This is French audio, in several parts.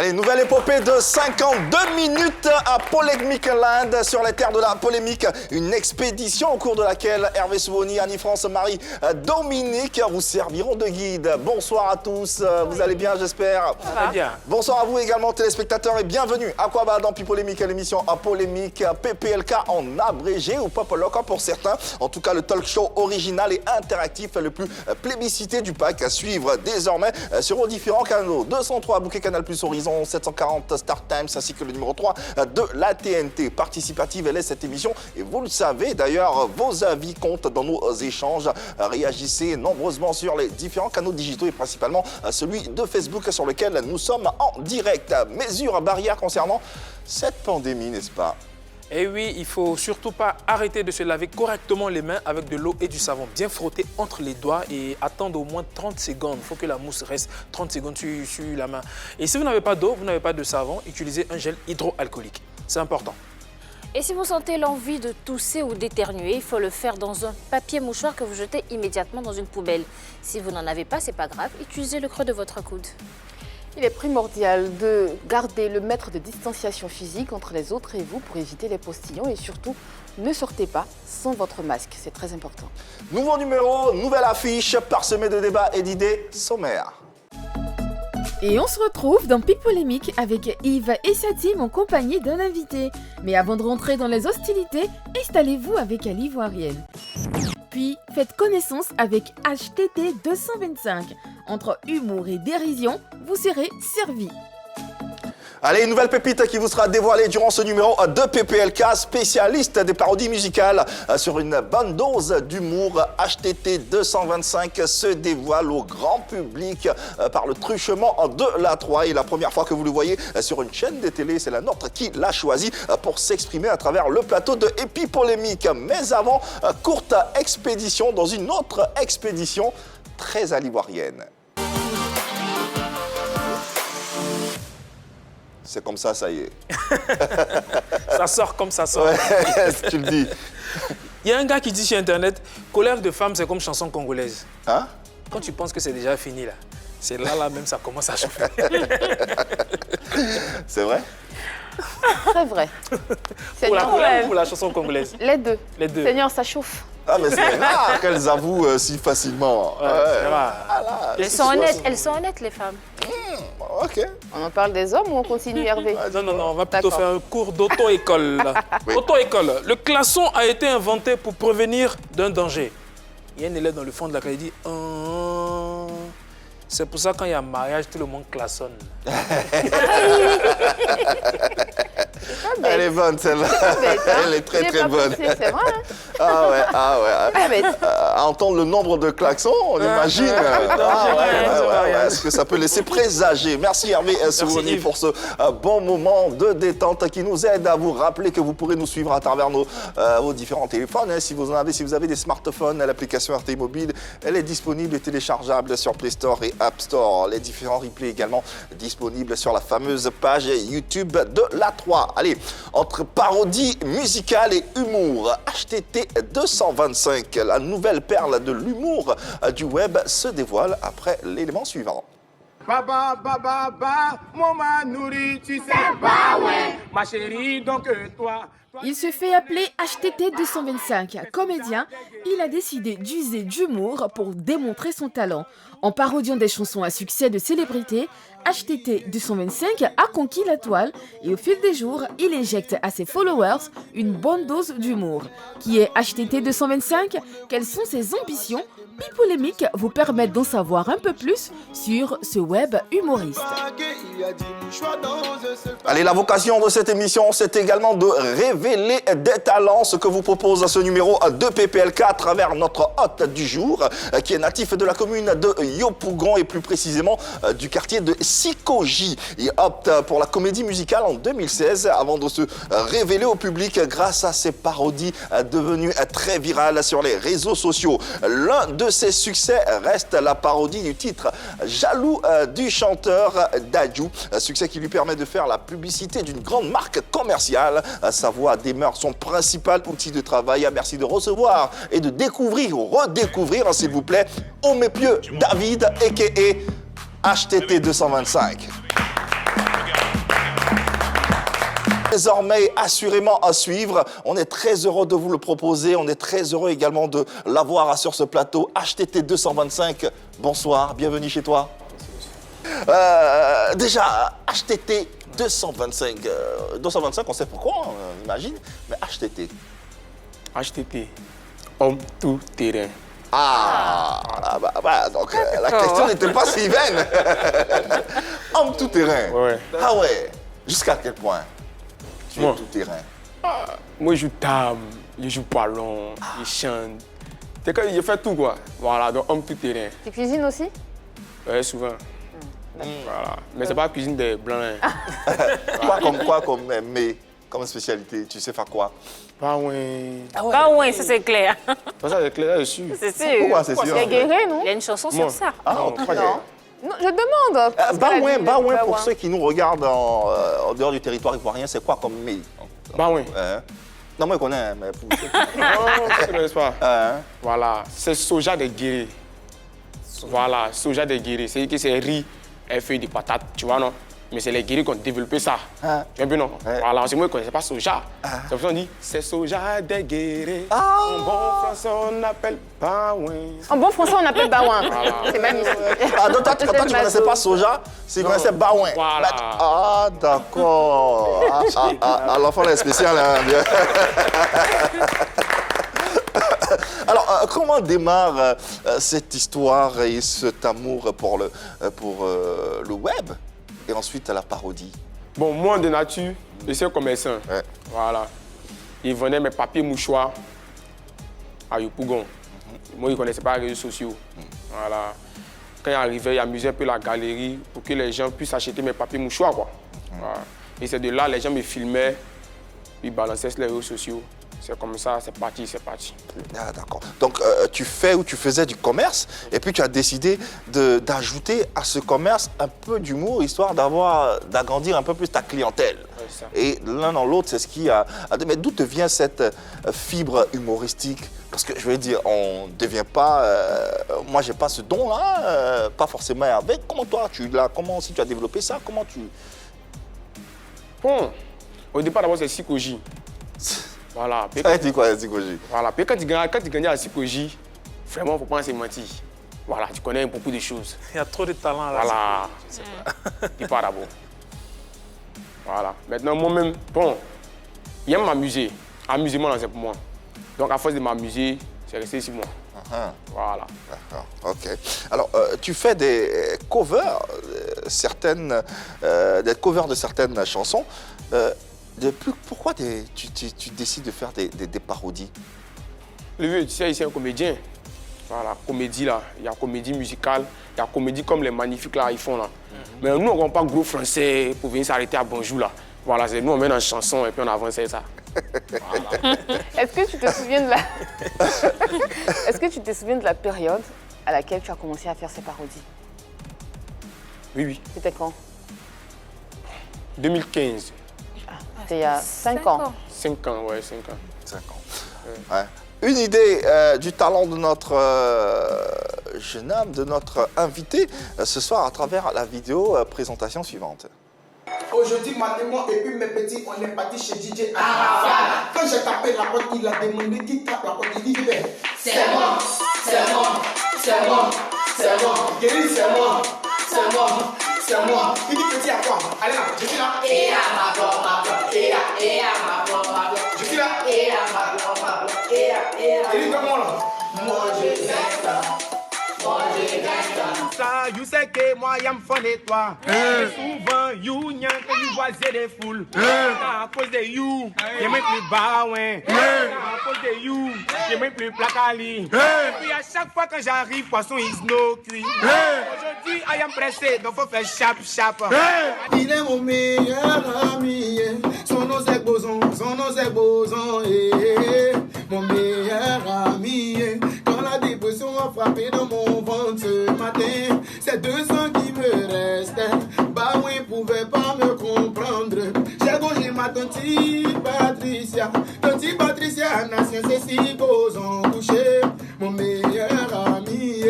Allez, nouvelle épopée de 52 minutes à Polémique Land sur les terres de la polémique. Une expédition au cours de laquelle Hervé Souvoni, Annie-France, Marie, Dominique vous serviront de guide. Bonsoir à tous, vous allez bien j'espère? Très bien. Bonsoir à vous également téléspectateurs et bienvenue à quoi va dans Polémique, l'émission à Polémique, PPLK en abrégé ou Pop Lock pour certains. En tout cas le talk show original et interactif le plus plébiscité du pack à suivre désormais sur vos différents canaux. 203 bouquet Canal Plus Horizon, 740 Star Times ainsi que le numéro 3 de la TNT. Participative, elle est cette émission et vous le savez d'ailleurs, vos avis comptent dans nos échanges. Réagissez nombreusement sur les différents canaux digitaux et principalement celui de Facebook sur lequel nous sommes en direct. Mesures barrières concernant cette pandémie, n'est-ce pas? Et oui, il ne faut surtout pas arrêter de se laver correctement les mains avec de l'eau et du savon. Bien frotter entre les doigts et attendre au moins 30 secondes. Il faut que la mousse reste 30 secondes sur la main. Et si vous n'avez pas d'eau, vous n'avez pas de savon, utilisez un gel hydroalcoolique. C'est important. Et si vous sentez l'envie de tousser ou d'éternuer, il faut le faire dans un papier mouchoir que vous jetez immédiatement dans une poubelle. Si vous n'en avez pas, c'est pas grave, utilisez le creux de votre coude. Il est primordial de garder le mètre de distanciation physique entre les autres et vous pour éviter les postillons et surtout ne sortez pas sans votre masque, c'est très important. Nouveau numéro, nouvelle affiche parsemée de débats et d'idées sommaires. Et on se retrouve dans Pic Polémique avec Yves et sa team en compagnie d'un invité. Mais avant de rentrer dans les hostilités, installez-vous avec Ali Ivoirienne. Puis, faites connaissance avec HTT 225. Entre humour et dérision, vous serez servi. Allez, une nouvelle pépite qui vous sera dévoilée durant ce numéro de PPLK, spécialiste des parodies musicales sur une bonne dose d'humour. HTT 225 se dévoile au grand public par le truchement de la 3. Et la première fois que vous le voyez sur une chaîne de télé, c'est la nôtre qui l'a choisi pour s'exprimer à travers le plateau de Épi Polémique. Mais avant, courte expédition dans une autre expédition très à l'ivoirienne. C'est comme ça y est. Ça sort comme ça sort. Ouais, tu le dis. Il y a un gars qui dit sur Internet, colère de femme, c'est comme chanson congolaise. Hein? Quand tu penses que c'est déjà fini, là, c'est là même, ça commence à chauffer. C'est vrai? Très vrai. Pour la Seigneur, colère ou pour la chanson congolaise? les deux. Les deux. Seigneur, ça chauffe. Ah, mais c'est rare qu'elles avouent si facilement. Ouais, c'est rare. Ah là, Elles sont honnêtes les femmes. Ok. On en parle des hommes ou on continue, Hervé? Non, on va plutôt faire un cours d'auto-école. Oui. Auto-école. Le klaxon a été inventé pour prévenir d'un danger. Il y a un élève dans le fond de la classe qui dit c'est pour ça quand il y a mariage, tout le monde klaxonne. Elle est bonne celle-là. Elle est très très bonne. C'est vrai. Ah ouais. Pas bête. À entendre le nombre de klaxons, on imagine. Est-ce que ça peut laisser présager? Merci Hervé Souvoni Yves. pour ce bon moment de détente qui nous aide à vous rappeler que vous pourrez nous suivre à travers vos différents téléphones. Si vous avez des smartphones, l'application RTI Mobile, elle est disponible et téléchargeable sur Play Store et App Store. Les différents replays également disponibles sur la fameuse page YouTube de la 3. Allez, entre parodie musicale et humour, HTT 225, la nouvelle perle de l'humour du web se dévoile après l'élément suivant. Baba, baba, ba, mon m'a nourri, tu sais pas, ouais. Ma chérie, donc toi. Il se fait appeler HTT 225. Comédien, il a décidé d'user d'humour pour démontrer son talent. En parodiant des chansons à succès de célébrités, HTT 225 a conquis la toile et au fil des jours, il éjecte à ses followers une bonne dose d'humour. Qui est HTT 225? Quelles sont ses ambitions? Pic Polémique vous permet d'en savoir un peu plus sur ce web humoriste. Allez, la vocation de cette émission, c'est également de révéler des talents, ce que vous propose ce numéro de PPLK à travers notre hôte du jour, qui est natif de la commune de Yopougon et plus précisément du quartier de Sikoji. Il opte pour la comédie musicale en 2016 avant de se révéler au public grâce à ses parodies devenues très virales sur les réseaux sociaux. L'un de ses succès reste la parodie du titre Jaloux du chanteur Dadju, succès qui lui permet de faire la publicité d'une grande marque commerciale. Sa voix demeure son principal outil de travail. Merci de recevoir et de découvrir ou redécouvrir, s'il vous plaît, Omepieux David, a.k.a. HTT 225. Désormais, assurément à suivre. On est très heureux de vous le proposer. On est très heureux également de l'avoir sur ce plateau. HTT 225, bonsoir, bienvenue chez toi. Déjà, HTT 225. 225, on sait pourquoi, on imagine, mais HTT. HTT, homme tout terrain. Donc la question n'était pas si vaine. Homme tout terrain. Ouais. Ah ouais. Jusqu'à quel point tu es Moi. tout terrain? Moi, je joue table, je joue ballon, je chante. Je fais tout, quoi. Voilà, donc homme tout terrain. Tu cuisines aussi? Ouais, souvent. Voilà. Mais c'est pas la cuisine des blancs. Quoi comme spécialité? Tu sais faire quoi? Pas ouais. Ah ouais, ça c'est clair. Pas ça, c'est clair dessus. C'est sûr. Pourquoi c'est sûr? Il y a Guéret, non? Il y a une chanson Moi. sur ça. Ah, très bien. Non, je demande. parce qu'elle a dit- Baouin, pour Baouin. ceux qui nous regardent en dehors du territoire ivoirien, c'est quoi comme mais? Bah oui. Non, moi je connais, mais pour ceux qui... Non, tu ne connais pas. Hein? Voilà, c'est soja de guéri. Voilà, soja de guéri. C'est que c'est riz et feuilles de patate, tu vois, non? Mais c'est les guéris qui ont développé ça. Ah. Tu vois bien, non? Ouais. Voilà, c'est moi qui ne connaissais pas soja. C'est pour ça qu'on dit, c'est soja de guéri. Ah. En bon français, on appelle baouin. En bon français, on appelle Baouin. Voilà. C'est magnifique. Ah, donc toi, tu ne connaissais pas soja, tu connaissais baouin. Voilà. Ah, d'accord. L'enfant est spécial. Hein, bien. Alors, comment démarre cette histoire et cet amour pour le web et ensuite la parodie? Bon, moi, de nature, je suis un commerçant. Ouais. Voilà. Ils vendaient mes papiers mouchoirs à Yopougon. Moi, ils ne connaissaient pas les réseaux sociaux. Voilà. Quand ils arrivaient, ils amusaient un peu la galerie pour que les gens puissent acheter mes papiers mouchoirs, quoi. Voilà. Et c'est de là, les gens me filmaient, ils balançaient sur les réseaux sociaux. C'est comme ça, c'est parti, c'est parti. Ah, d'accord. Donc, tu faisais du commerce et puis tu as décidé d'ajouter à ce commerce un peu d'humour, histoire d'agrandir un peu plus ta clientèle. Ouais, c'est ça. Et l'un dans l'autre, c'est ce qui a... Mais d'où te vient cette fibre humoristique? Parce que je veux dire, on ne devient pas... moi, j'ai pas ce don-là, pas forcément avec. Comment toi, si tu as développé ça, comment tu... Bon, au départ, d'abord, c'est psychologie. Voilà. Puis, Ça a été quoi, la psychologie? voilà. Puis quand tu gagnais à la psychologie, vraiment, il ne faut pas se mentir. Voilà, tu connais beaucoup de choses. Il y a trop de talent là. Voilà. Il part d'abord. Voilà. Maintenant, moi-même, bon, j'aime m'amuser. Amusement, c'est pour moi. Donc, à force de m'amuser, c'est resté ici, moi. Voilà. D'accord, ok. Alors, tu fais des covers, des covers de certaines chansons. Pourquoi tu décides de faire des parodies? Le vieux, tu sais, il est un comédien. Voilà, comédie là. Il y a comédie musicale, il y a comédie comme les magnifiques là, ils font là. Mais nous, on ne pas gros français pour venir s'arrêter à bonjour là. Voilà, c'est nous, on met dans une chanson et puis on avance ça. Voilà. Est-ce que tu te souviens de la... Est-ce que tu te souviens de la période à laquelle tu as commencé à faire ces parodies? Oui, oui. C'était quand? 2015. C'était il y a 5 ans. 5 ans, ouais, 5 ans. 5 ans. Ouais. Une idée du talent de notre jeune homme, de notre invité ce soir à travers la vidéo présentation suivante. Aujourd'hui, matin, et puis mes petits, on est parti chez DJ Arafat. Quand j'ai tapé la porte, il a demandé qui tape la porte. Il dit, c'est moi, c'est moi, c'est moi, c'est moi. Guéri, c'est moi, c'est moi, c'est moi. Il dit, petit, à quoi? Allez là, je suis là. Et à ma blanc, et à ma blanc, je suis là. Et à ma blanc, et à. Il dit, comment là? Moi, je gagne ça. Moi, je gagne ça. Ça, you sais que moi, y'a me fun et toi. Souvent, you n'y a que you voisins des foules. À cause de you, y'a même plus baouin. À cause de you, y'a même plus placali. Et puis à chaque fois que j'arrive, poisson is no cuit. Aujourd'hui, I am pressé, donc faut faire chap chap. Il est mon meilleur ami, son nom c'est Boson, mon meilleur ami. Quand la dépression a frappé dans mon ventre ce matin, c'est 200 qui me restaient. Bah oui, pouvait pas me comprendre. J'ai gongé ma tante Patricia, nation c'est si Boson couché, mon meilleur ami.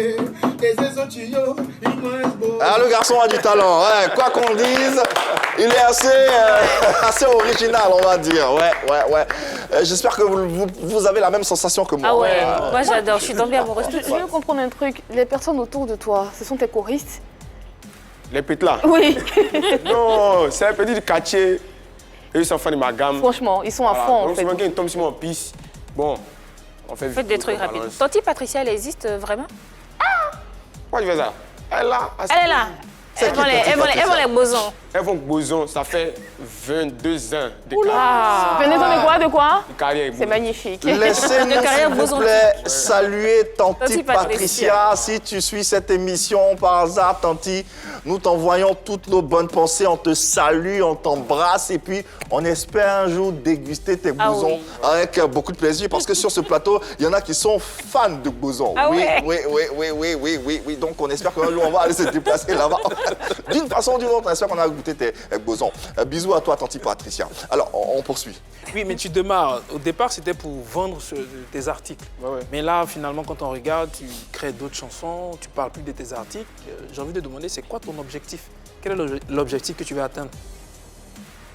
Et c'est son tuyau, il mange beau. Ah, le garçon a du talent, ouais, quoi qu'on dise. Il est assez original, on va dire. Ouais. J'espère que vous avez la même sensation que moi. Ah ouais, moi j'adore, je suis tombée amoureuse. Je veux comprendre un truc. Les personnes autour de toi, ce sont tes choristes? Les petits là. Oui. Non, c'est un petit du quartier. Et ils sont fans de ma gamme. Franchement, ils sont à fond en Donc fait. souvent quand ils tombent sur mon piste, bon, on fait Faites des trucs rapides. balance. Tanti Patricia, elle existe vraiment? Pourquoi tu fais ça? Elle est là. Elle est là. Elles vont les bosons. Elles vont boson, ça fait 22 ans de Venez de quoi? carrière. C'est magnifique. Laissez-nous, De carrière s'il vous Boson. plaît, saluer Tanti Tanti Patricia. Patricia. Si tu suis cette émission par hasard, Tanti, nous t'envoyons toutes nos bonnes pensées. On te salue, on t'embrasse et puis on espère un jour déguster tes Ah bousons oui. avec beaucoup de plaisir parce que sur ce plateau, il y en a qui sont fans de bousons. Ah oui, ouais. oui. Donc on espère qu'un jour on va aller se déplacer là-bas. D'une façon ou d'une autre, on espère qu'on a goûté tes bousons. Bisous à toi, Tanti Patricia. Alors, on poursuit. Oui, mais tu démarres. Au départ, c'était pour vendre tes articles. Ouais. Mais là, finalement, quand on regarde, tu crées d'autres chansons, tu parles plus de tes articles. J'ai envie de demander, c'est quoi ton objectif? Quel est l'objectif que tu veux atteindre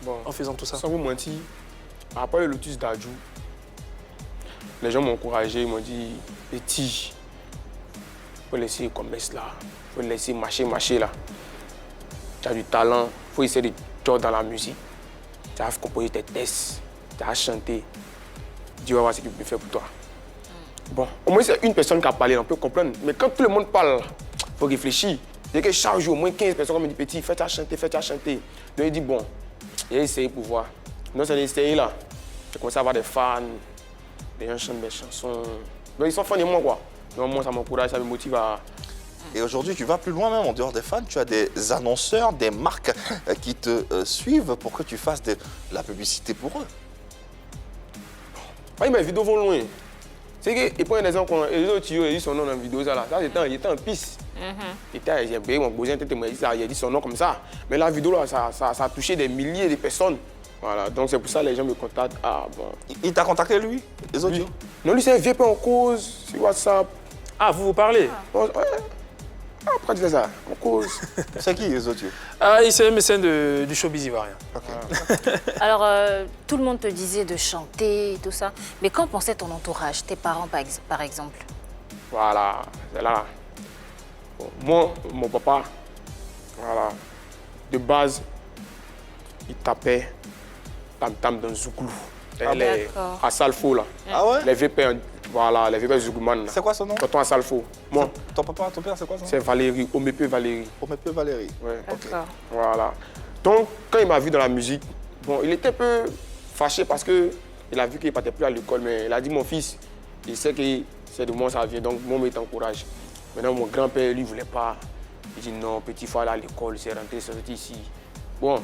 Bon, en faisant tout ça? sans vous mentir, après le Lotus d'Adjou, les gens m'ont encouragé, ils m'ont dit, petit, il faut laisser le commerce là, il faut laisser marcher là. Tu as du talent, il faut essayer de jouer dans la musique. Tu as composé tes textes, tu as chanté. Dieu va voir ce qu'il peut faire pour toi. Bon, au moins c'est une personne qui a parlé, on peut comprendre. Mais quand tout le monde parle, il faut réfléchir. Il y a que chaque jour, au moins 15 personnes qui me disent, petit, fais-tu à chanter. Donc il dit, bon, j'ai essayé pour voir. Donc c'est essayé là. J'ai commencé à avoir des fans, des gens chantent des chansons. Donc ils sont fans de moi quoi. Donc moi ça m'encourage, ça me motive à... Et aujourd'hui, tu vas plus loin même, en dehors des fans, tu as des annonceurs, des marques qui te suivent pour que tu fasses de la publicité pour eux. Oui, mes vidéos vont loin. C'est qu'ils prennent des gens, les autres tuyaux, ils disent son nom dans la vidéo, ça il était en piste. J'ai payé mon besoin, il a dit son nom comme ça. Mais la vidéo, là, ça a touché des milliers de personnes. Voilà, donc c'est pour ça que les gens me contactent. Ah bon. Il t'a contacté, lui, les autres? Oui. Non, lui, c'est un vieux peu en cause sur WhatsApp. Ah, vous parlez? Ouais. Ah, pourquoi tu fais ça? En cause. C'est qui, les autres? Ah, c'est un mécène du showbiz ivoirien. Alors, tout le monde te disait de chanter et tout ça. Mais qu'en pensait ton entourage, tes parents par exemple? Voilà, c'est là. Bon, moi, mon papa, voilà, de base, il tapait tam-tam dans Zouglou. Elle est d'accord. à Salfo, là. Ah ouais? Les VP, voilà, les VP Zougouman. C'est quoi son nom? Tonton à Salfo. Moi, Ton papa, ton père, c'est quoi son nom? c'est Valérie, Omepe Valérie. Omepe Valérie. Ouais. D'accord. Voilà. Donc, quand il m'a vu dans la musique, bon, il était un peu fâché parce qu'il a vu qu'il ne partait plus à l'école, mais il a dit, mon fils, il sait que c'est de moi ça vient, donc moi, il t'encourage. Maintenant, mon grand-père, lui, ne voulait pas. Il dit, non, petit, il faut aller à l'école, c'est rentré, c'est sorti ici. Bon,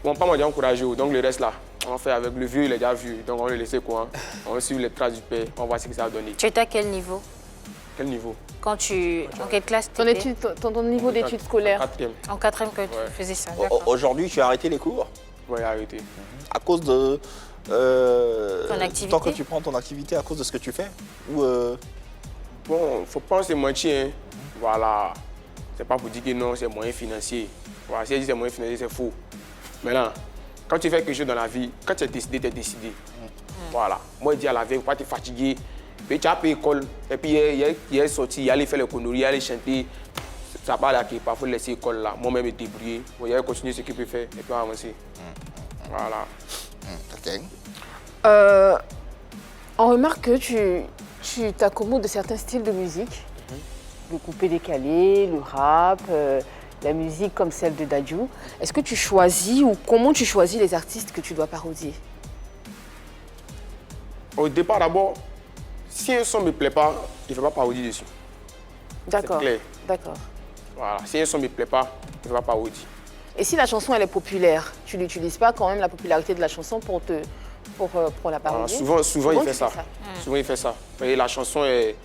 mon papa m'a dit encouragé, donc le reste là, on fait avec le vieux, il est déjà vu, donc on le laisse quoi. On suit les traces du père, on voit ce que ça a donné. Tu étais à quel niveau? Quel niveau? En quelle classe Ton, t'étais? ton niveau d'études scolaires? Quatrième. En quatrième que tu faisais ça, d'accord. Aujourd'hui, tu as arrêté les cours Oui, arrêté. à cause de... Ton activité? Tant que tu prends ton activité à cause de ce que tu fais? Ou Bon, faut pas se mentir, hein. Voilà. C'est pas pour dire que non, c'est moyen financier. Voilà, si elle dit c'est moyen financier, c'est faux. Maintenant, quand tu fais quelque chose dans la vie, quand tu es décidé, tu es décidé. Voilà. Moi, je dis à la veille, faut pas te fatiguer. Puis tu as payé l'école, et puis il est sorti, il allait faire les conneries, il allait chanter. Ça part là, il faut laisser l'école là. Moi-même, me débrouiller. Bon, il allait continuer ce qu'il peut faire, et puis avancer. Voilà. Ok. On remarque que tu t'accommodes de certains styles de musique. Le coupé décalé, le rap, la musique comme celle de Dadju. Est-ce que tu choisis ou comment tu choisis les artistes que tu dois parodier? Au départ, d'abord, si un son ne me plaît pas, il ne faut pas parodier dessus. D'accord. clair. D'accord. Voilà. Si un son ne me plaît pas, il ne faut pas parodier. Et si la chanson elle est populaire, tu n'utilises pas quand même la popularité de la chanson pour la parodier? Souvent, il tu fait ça. Souvent, il fait ça. Et la chanson est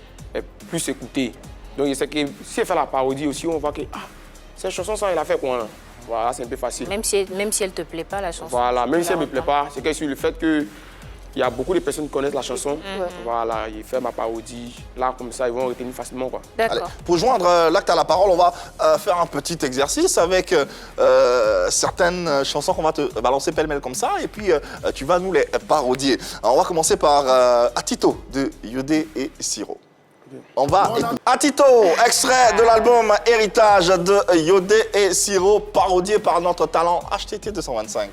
plus écoutée. Donc, il sait que si elle fait la parodie aussi, on voit que cette chanson, ça, il a fait quoi? Voilà, c'est un peu facile. Même si elle te plaît pas, la chanson. Voilà, même si elle ne me la plaît pas, c'est que sur le fait qu'il il y a beaucoup de personnes qui connaissent la chanson. Voilà, il fait ma parodie. Là, comme ça, ils vont retenir facilement, quoi. Allez, D'accord. pour joindre l'acte à la parole, on va faire un petit exercice avec certaines chansons qu'on va te balancer pêle-mêle comme ça, et puis tu vas nous les parodier. Alors, on va commencer par Atito de Yodé et Siro. On va écouter Atito, extrait de l'album Héritage de Yodé et Siro, parodié par notre talent HTT 225.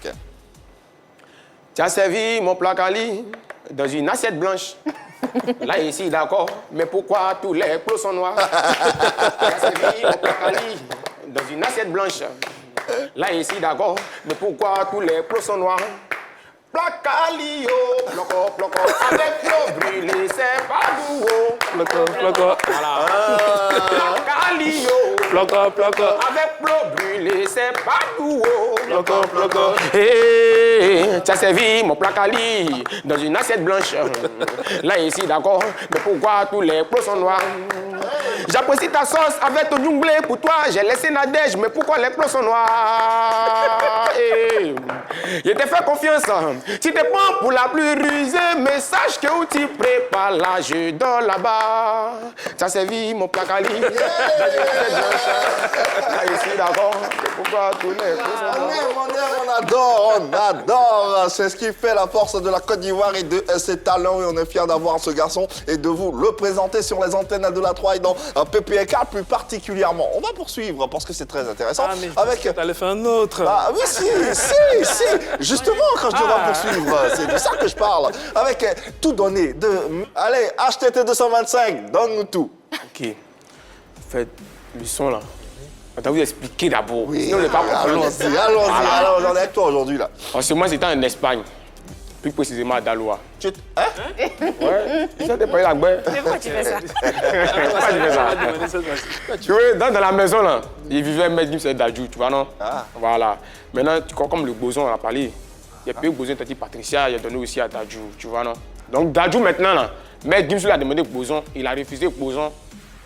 Tu as servi mon plat Cali dans une assiette blanche. Là, ici, d'accord, mais pourquoi tous les plots sont noirs? Tu as servi mon plat Cali dans une assiette blanche. Là, ici, d'accord, mais pourquoi tous les plots sont noirs? Placalio, ploco, ploco, avec l'eau brûlée, c'est pas nouveau. Ploco, ploco. Voilà. Placalio, Ploco, ploco. avec l'eau brûlée, c'est pas nouveau. Ploco, ploco. Hey, tu as servi mon placali dans une assiette blanche. Là, ici, d'accord, mais pourquoi tous les plots sont noirs? J'apprécie ta sauce avec ton junglé. Pour toi, j'ai laissé Nadège, mais pourquoi les plots sont noirs? Hey, je t'ai fait confiance. Tu te prends pour la plus rusée, mais sache que où tu prépares là, je dors là-bas. Tu as servi mon placali dans une assiette blanche. Là, ici, d'accord, mais pourquoi tous les plots sont noirs? On adore. C'est ce qui fait la force de la Côte d'Ivoire et de ses talents. Et on est fiers d'avoir ce garçon et de vous le présenter sur les antennes de la 3 et dans PPL4 plus particulièrement. On va poursuivre parce que c'est très intéressant. Ah, mais avec... t'allais faire un autre. Ah oui, si. Justement, quand je dis on va poursuivre, c'est de ça que je parle. Avec tout donné. Allez, HTT 225, donne-nous tout. Ok. Faites le son là. On doit vous expliquer d'abord. Oui, Sinon, on n'est pas compris. allons-y. Alors, j'en ai avec toi aujourd'hui là. Parce que moi, c'était en Espagne. Plus précisément à Daloa. Hein? Ouais. Ça t'es pas la gueule. Pourquoi tu fais ça? Pourquoi tu fais ça? Tu vois, dans la maison là, il vivait Maître Gims et Dadju, tu vois non? Ah. Voilà. Maintenant, tu crois comme le boson, on a parlé. Il y a plus de boson, t'as dit Patricia, il a donné aussi à Dadju, tu vois non? Donc Dadju maintenant là, Maître Gims lui a demandé boson, il a refusé boson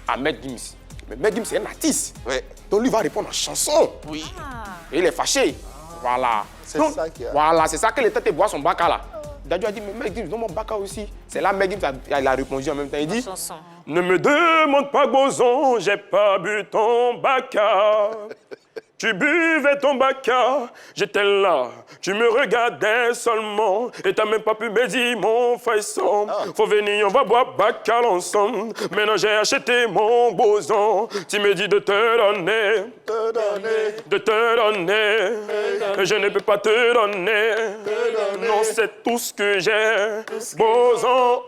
à Maître Gims. Mais Maître Gims c'est un artiste. Oui. Donc lui va répondre en chanson. Oui. Et il est fâché. Voilà. C'est Donc, ça qui a... Voilà, c'est ça que les têtes boivent son baka là. Dadju a dit, mais Maître Gims, donne mon baka aussi. C'est là Maître Gims il a répondu en même temps. Il dit, Chanson. ne me demande pas boson, j'ai pas bu ton baka. Tu buvais ton baka, j'étais là, tu me regardais seulement et t'as même pas pu me dire mon faisceau. Faut venir, on va boire baka ensemble. Maintenant j'ai acheté mon boson, tu me dis de te donner, de te donner. Et je ne peux pas te donner, non c'est tout ce que j'ai. Boson,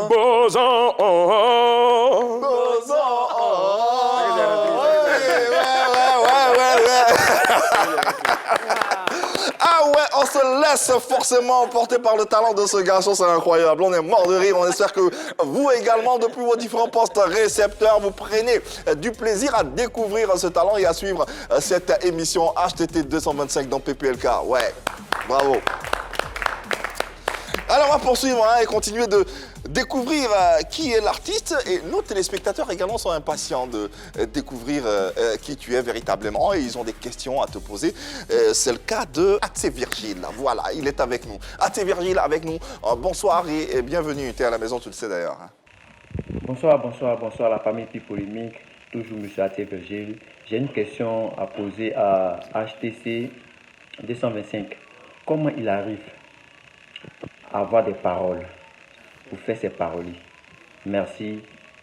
Boson, boson, Ah ouais, on se laisse forcément emporter par le talent de ce garçon, c'est incroyable. On est mort de rire, on espère que vous également, depuis vos différents postes récepteurs, vous prenez du plaisir à découvrir ce talent et à suivre cette émission HTT 225 dans PPLK. Ouais, bravo. Alors on va poursuivre et continuer de découvrir qui est l'artiste, et nos téléspectateurs également sont impatients de découvrir qui tu es véritablement, et ils ont des questions à te poser. C'est le cas de Atsé Virgile. Voilà, il est avec nous. Atsé Virgile avec nous. Bonsoir et bienvenue. Tu es à la maison, tu le sais d'ailleurs. Bonsoir la famille Pipolémique, toujours M. Atsé Virgile. J'ai une question à poser à HTC 225. Comment il arrive à avoir des paroles pour faire ses parolies? Merci,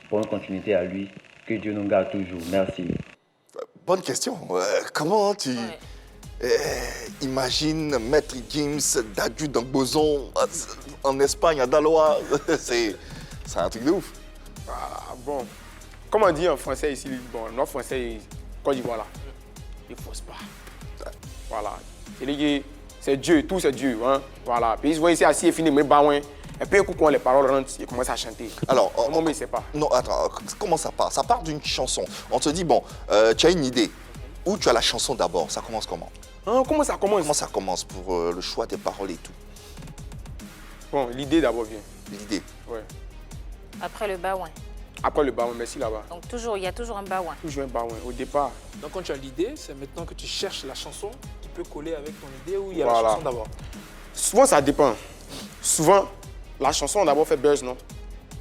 bonne continuité à lui, que Dieu nous garde toujours, merci. Bonne question. Comment tu imagines Maître Gims, Dadju dans Boson, en Espagne, à Daloa? C'est un truc de ouf. Ah, bon, comme on dit en français ici, bon, notre français, Côte d'Ivoire là, il ne force pas. Voilà. C'est Dieu, tout c'est Dieu. Hein? Voilà. Puis ils se voient ici assis et finir, mais baouin. Et puis, quand les paroles rentrent, ils commencent à chanter. Alors, non, mais il sait pas. Non, attends, comment ça part? Ça part d'une chanson. On te dit, bon, tu as une idée. Ou tu as la chanson d'abord. Ça commence comment? Hein, comment ça commence? Comment ça commence pour le choix des paroles et tout? Bon, l'idée d'abord vient. L'idée? Ouais. Après le baouin. Après le baouin, merci là-bas. Donc toujours, il y a toujours un baouin. Toujours un baouin, au départ. Donc quand tu as l'idée, c'est maintenant que tu cherches la chanson qui peut coller avec ton idée ou il y a la Voilà. chanson d'abord? Souvent, ça dépend. Souvent, la chanson, on a d'abord fait buzz, non?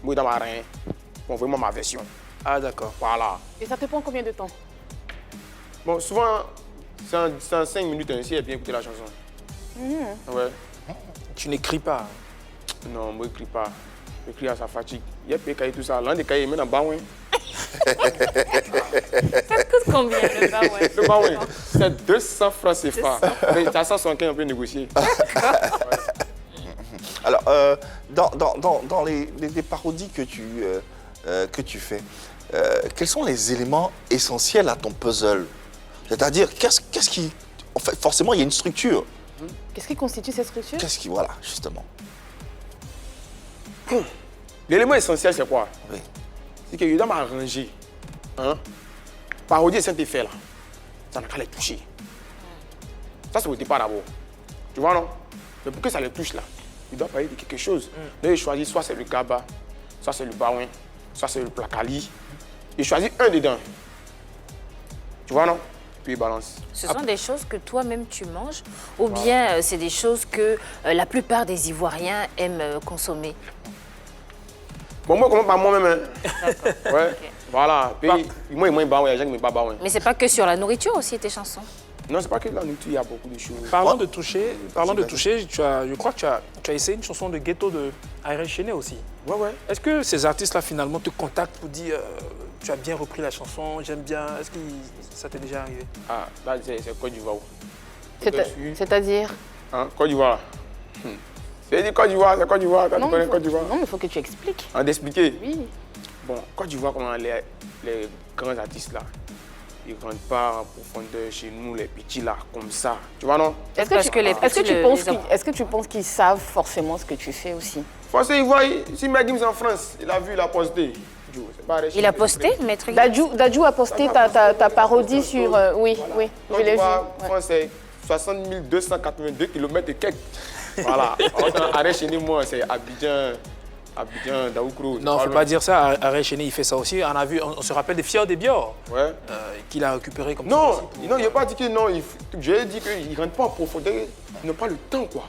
Moi, dans ma reine. Bon, vraiment ma version. Ah, d'accord. Voilà. Et ça te prend combien de temps? Bon, souvent, c'est en 5 minutes, ainsi, et bien écouter la chanson. Ouais. Tu n'écris pas. Non, moi, je n'écris pas. J'écris à sa fatigue. Il y a des cahiers, tout ça. L'un des cahiers, il met dans le bas, ouais. Ça coûte combien le bas, ouais? Le bas, ouais. C'est 200 francs CFA. Mais t'as 175, on peut négocier. Alors, dans les parodies que tu fais, quels sont les éléments essentiels à ton puzzle? C'est-à-dire, qu'est-ce qui... En fait, forcément, il y a une structure. Qu'est-ce qui constitue cette structure? Qu'est-ce qui... Voilà, justement. L'élément essentiel, c'est quoi? Oui. C'est que dans ma rangée, hein, parodie et Saint-Effet, là, ça n'a qu'à les toucher. Ça, c'est au départ d'abord. Tu vois, non? Mais pour que ça les touche, là, il doit parler de quelque chose. Donc, il choisit soit c'est le Gaba, soit c'est le Baouin, soit c'est le Placali. Il choisit un dedans. Tu vois, non? Puis il balance. Ce sont des choses que toi-même tu manges ou bien c'est des choses que la plupart des Ivoiriens aiment consommer? Bon, moi, comment par moi-même, hein? D'accord. Ouais. Ok. Voilà. Puis, moi, il Baouin, il y a des gens qui ne pas Baouin. Mais c'est pas que sur la nourriture aussi tes chansons? Non, c'est pas que la nourriture, il y a beaucoup de choses. Parlant de toucher, je crois que tu as essayé une chanson de Ghetto de Irene Chenet aussi. Ouais, ouais. Est-ce que ces artistes-là, finalement, te contactent pour dire tu as bien repris la chanson, j'aime bien. Est-ce que ça t'est déjà arrivé? Ah, là, c'est Côte d'Ivoire. C'est-à-dire? Hein, Côte d'Ivoire. C'est dit Côte d'Ivoire, c'est Côte d'Ivoire, tu connais Côte d'Ivoire. Non, mais il faut que tu expliques. En d'expliquer. Oui. Bon, Côte d'Ivoire, comment les grands artistes là, ils ne rentrent pas en profondeur chez nous, les petits là, comme ça. Tu vois, non? Parce que les petits Est-ce que tu penses qu'ils savent forcément ce que tu fais aussi? Forcément, il voit, si Megims en France, il a vu, il a posté. Il a posté, Maître Gims? Dadju a posté ta parodie sur... oui, oui, je l'ai vu. France, c'est 60 282 km et quelques. Voilà. Arrêt chez nous, moi, c'est Abidjan, Daoukro. Non, il ne faut pas dire ça. Arrêt Chenet, il fait ça aussi. On se rappelle des Fiors des Biors Ouais. qu'il a récupéré comme Non, ça. non, il n'a pas dit que non. J'ai dit qu'il ne rentre pas en profondeur. Ils n'ont pas le temps, quoi.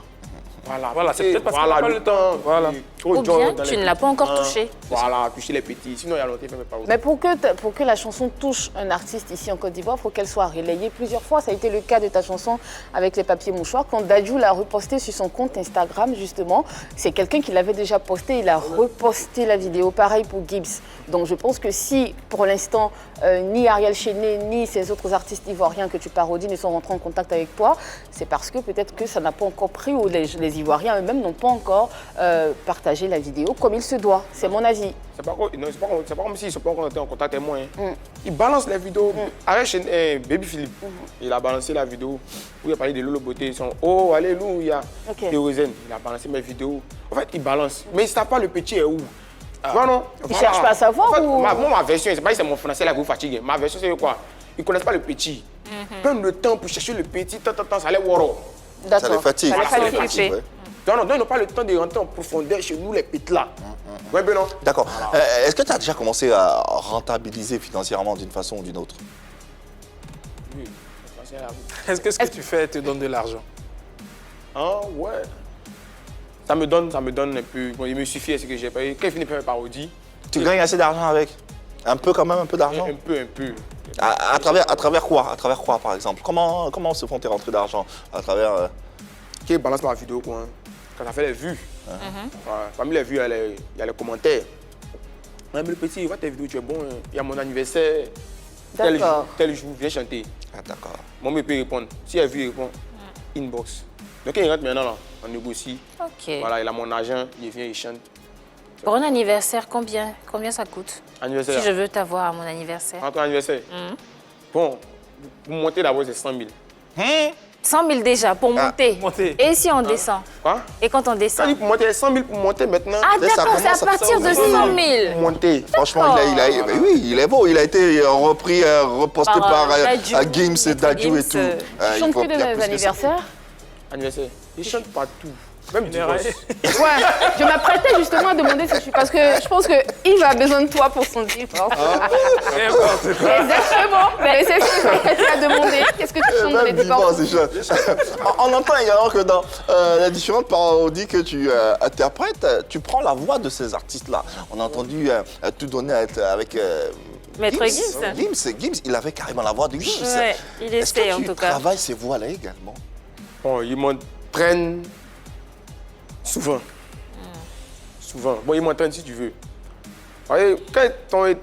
Voilà, c'est peut-être parce qu'il n'a pas le temps. Voilà. Ou bien tu ne l'as pas encore touché. Voilà, toucher les petits. Sinon, il y a longtemps, il ne fait pas. Mais pour que la chanson touche un artiste ici en Côte d'Ivoire, il faut qu'elle soit relayée plusieurs fois. Ça a été le cas de ta chanson avec les papiers mouchoirs. Quand Dadju l'a repostée sur son compte Instagram, justement, c'est quelqu'un qui l'avait déjà posté. Il a reposté la vidéo. Pareil pour Gibbs. Donc je pense que si, pour l'instant, ni Ariel Chenet, ni ces autres artistes ivoiriens que tu parodies ne sont rentrés en contact avec toi, c'est parce que peut-être que ça n'a pas encore pris ou les Ivoiriens eux-mêmes n'ont pas encore partagé la vidéo comme il se doit. C'est mon avis. C'est pas comme s'ils ne sont pas encore en contact avec moi. Hein. Ils balancent les vidéos. Arrête chez Baby Philippe. Il a balancé la vidéo où il a parlé de Lolo Beauté. Ils sont oh, alléluia. Théozen. Il a balancé mes vidéos. En fait, il balance. Mais il ne savent pas le petit est où. Tu vois, non? Ils ne cherchent pas à savoir en fait, ou... ma version, c'est pas si c'est mon français là qui vous fatigue. Ma version, c'est quoi? Ils ne connaissent pas le petit. Prennent le temps pour chercher le petit, ça allait woro. Ça les fatigue. Ça les fatigue. Ouais. Non, ils n'ont pas le temps de rentrer en profondeur chez nous, les petits là. Ouais, ben non. D'accord. Est-ce que tu as déjà commencé à rentabiliser financièrement d'une façon ou d'une autre? Oui. Est-ce que ce que tu fais te donne de l'argent? Ah, ouais. Ça me donne un peu. Bon, il me suffit à ce que j'ai payé. Quand il finit par mes parodies. Tu gagnes assez d'argent avec? Un peu quand même, un peu d'argent? Un peu. À travers quoi? À travers quoi, par exemple? Comment se font tes rentrées d'argent? À travers... Qui balance ma vidéo, quoi. Hein. Quand ça fait les vues. Ouais, parmi les vues, il y a les commentaires. Ouais, mais le petit, il voit tes vidéos, tu es bon. Hein. Il y a mon anniversaire. Tel jour, viens chanter. Ah, d'accord. Moi, je peux répondre. Si elle veut, il répond. Inbox. Donc, il rentre maintenant, là, on négocie. Ok. Voilà, il a mon agent, il vient, il chante. Pour un anniversaire, combien ça coûte? Anniversaire. Si je veux t'avoir à mon anniversaire. En ton anniversaire. Bon, pour monter d'abord, c'est 100 000. 100 000 déjà pour monter. Et si on descend? Quoi? Et quand on descend? Pour monter, 100 000 pour monter maintenant. Ah d'accord, c'est à partir de 100 000. Pour monter. Franchement, oui, il est beau. Il a été reposté par Gims et Dadju et tout. Tu chantes que de mes anniversaires? Anniversaire. Il chante partout. Même divorce. Ouais, je m'apprêtais justement à demander si je suis... Parce que je pense que Yves a besoin de toi pour son divorce. Exactement. Mais c'est ce que je m'apprêtais à demander. Qu'est-ce que tu chantes dans les divorces? On entend également que dans les différentes parodies que tu interprètes, tu prends la voix de ces artistes-là. On a entendu tout donner avec... Maître Gims. Gims, il avait carrément la voix de Gims. Ouais, il essaie en tout cas. Est-ce que tu travailles ces voix-là également? Bon, ils m'entraînent souvent. Souvent. Bon, ils m'entraînent si tu veux. Voyez, quand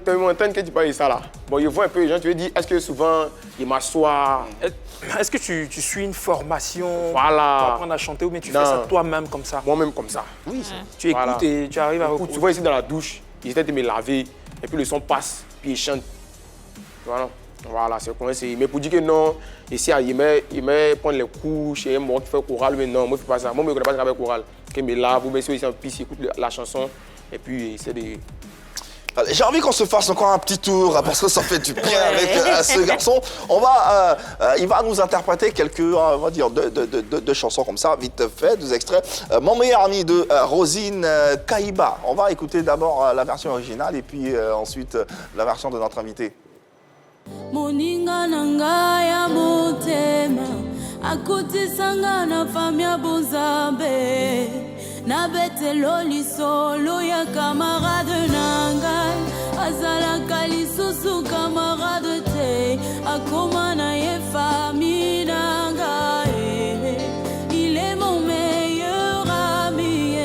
tu m'entraînes, que tu parles de ça là, bon, ils voient un peu les gens, tu veux dire, est-ce que souvent, ils m'assoient? Est-ce que tu suis une formation Voilà. pour apprendre à chanter ou bien tu fais ça toi-même comme ça? Moi-même comme ça. Oui, Tu écoutes et tu arrives à Écoute, tu vois ici dans la douche, ils étaient de me laver, et puis le son passe, puis ils chantent. Voilà, c'est comment c'est. Mais pour dire que non, ici, il met prendre les couches, et moi qui fais choral, mais non, moi je ne fais pas ça. Moi, je ne connais pas travailler choral. Qui me lave, vous mettez ici en piste, écoute la chanson, et puis essaie de... J'ai envie qu'on se fasse encore un petit tour parce que ça fait du bien avec ce garçon. Il va nous interpréter quelques, on va dire, deux chansons comme ça, vite fait, 2 extraits. Mon meilleur ami de Rosine Kaïba. On va écouter d'abord la version originale et puis ensuite la version de notre invité. Moninga nanga ya motema akutisanga na famia bozambe na betelo lisolo ya camarade nanga azalaka lisusu camarade te akoma na ye famille nanga il est mon meilleur ami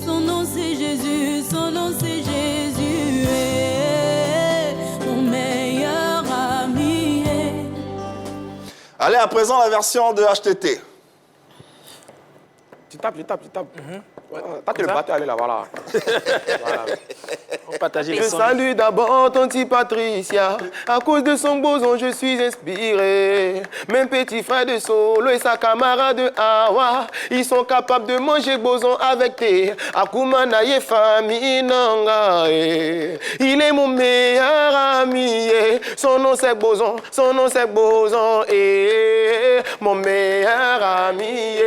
son nom c'est Jésus, son nom c'est Jésus mon meilleur ami. Allez, à présent la version de HTT. Tu tapes. T'as le batteur, allez là, voilà. On partage les Je sons. salue d'abord Tanti Patricia. À cause de son boson, je suis inspiré. Même petit frère de Solo et sa camarade de Awa, ils sont capables de manger boson avec thé. Akumana ye famille nanga. Il est mon meilleur ami. Son nom c'est Boson, son nom c'est Boson. Mon meilleur ami.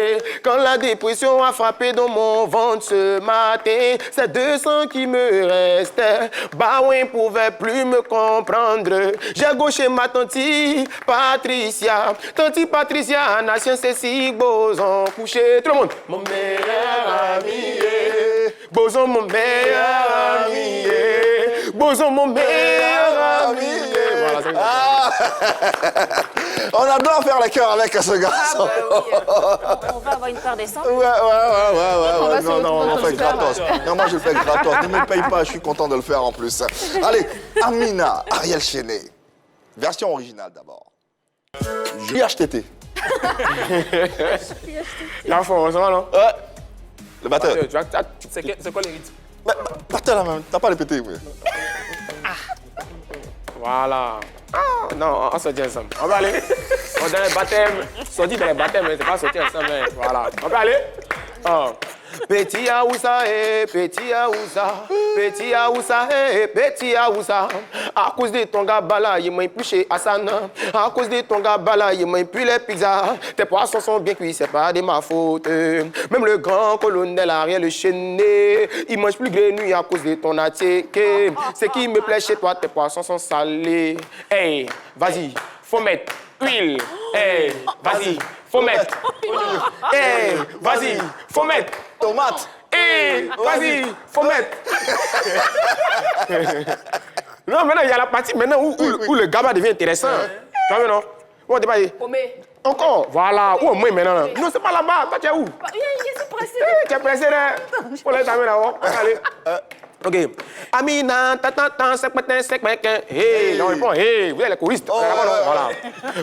Quand la dépression a frappé dans mon ventre ce matin, c'est 200 qui me restaient. Bah oui, pouvait plus me comprendre. J'ai gauché ma tanti Patricia. Tanti Patricia, nation Cécile, Boson, couché. Tout le monde. Mon meilleur ami. Boson, mon meilleur ami. Boson, mon meilleur ami. Voilà, c'est On adore faire les chœurs avec ce garçon. On va avoir une part des 100. Ouais. Non, on fait se faire. gratos. Non, moi je le fais gratos. Ne me paye pas, je suis content de le faire en plus. Allez, Amina, Ariel Chenet. Version originale d'abord. JHTT. La force, non? Ouais. Le batteur. C'est quoi les rythmes? Batteur la même, t'as pas répété. Oui. Voilà. Ah, non, on sortit ensemble. On va aller. On dans les baptêmes. Sorti dans les baptêmes, mais c'est pas sorti ensemble. Mais voilà. On va aller. Oh. Petit Aoussa, petit Aoussa, petit Aoussa, petit Aoussa. À cause de ton gabala, il m'a plus chez Asana. À cause de ton gabala, il m'a plus les pizzas. Tes poissons sont bien cuits, c'est pas de ma faute. Même le grand colonel Ariel Chenet, il mange plus grenouille à cause de ton attique. Ce qui me plaît chez toi, tes poissons sont salés. Hey, vas-y, faut mettre huile. Hey, vas-y, faut mettre. Hey, vas-y, faut mettre. Tomate. Hey, vas-y, faut mettre. Non, maintenant, il y a la partie maintenant où le gaba devient intéressant. Tu vois, non? Où on débat? Encore? Voilà. Où au moins maintenant? Non, c'est pas là-bas. Toi, tu es où? Je suis pressée. Tu es pressé, là? Pour les dames là-haut. Allez. OK. Amina, tata, sec matin, hey, non, répond, hey, vous êtes les choristes. Voilà.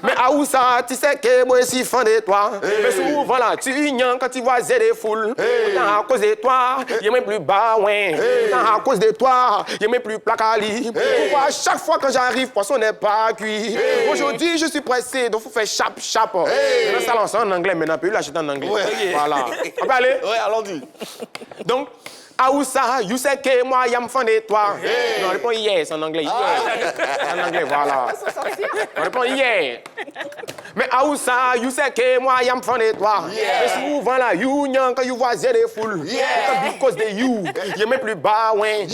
Mais Aoussa, tu sais que moi, je suis fan de toi. Mais souvent, là, tu ignores quand tu vois des foules. À cause de toi, il n'y a même plus Baouin. À cause de toi, il n'y a même plus Placali. Pourquoi à chaque fois que j'arrive, poisson n'est pas cuit. Aujourd'hui, je suis pressé, donc il faut faire chap. Maintenant, ça lance en anglais, maintenant, puis l'acheter en anglais. Voilà. On peut aller? Ouais, allons-y. Donc, Aoussa, you say que moi, y'a me fondé toi. Non, on répond yes en anglais. Yes. En anglais, voilà. On répond yes. Mais Aoussa, you say que moi, y'a me fondé toi. Mais souvent là, you nyang quand you vois des foules. Because de you, y'a même plus bas, ouais.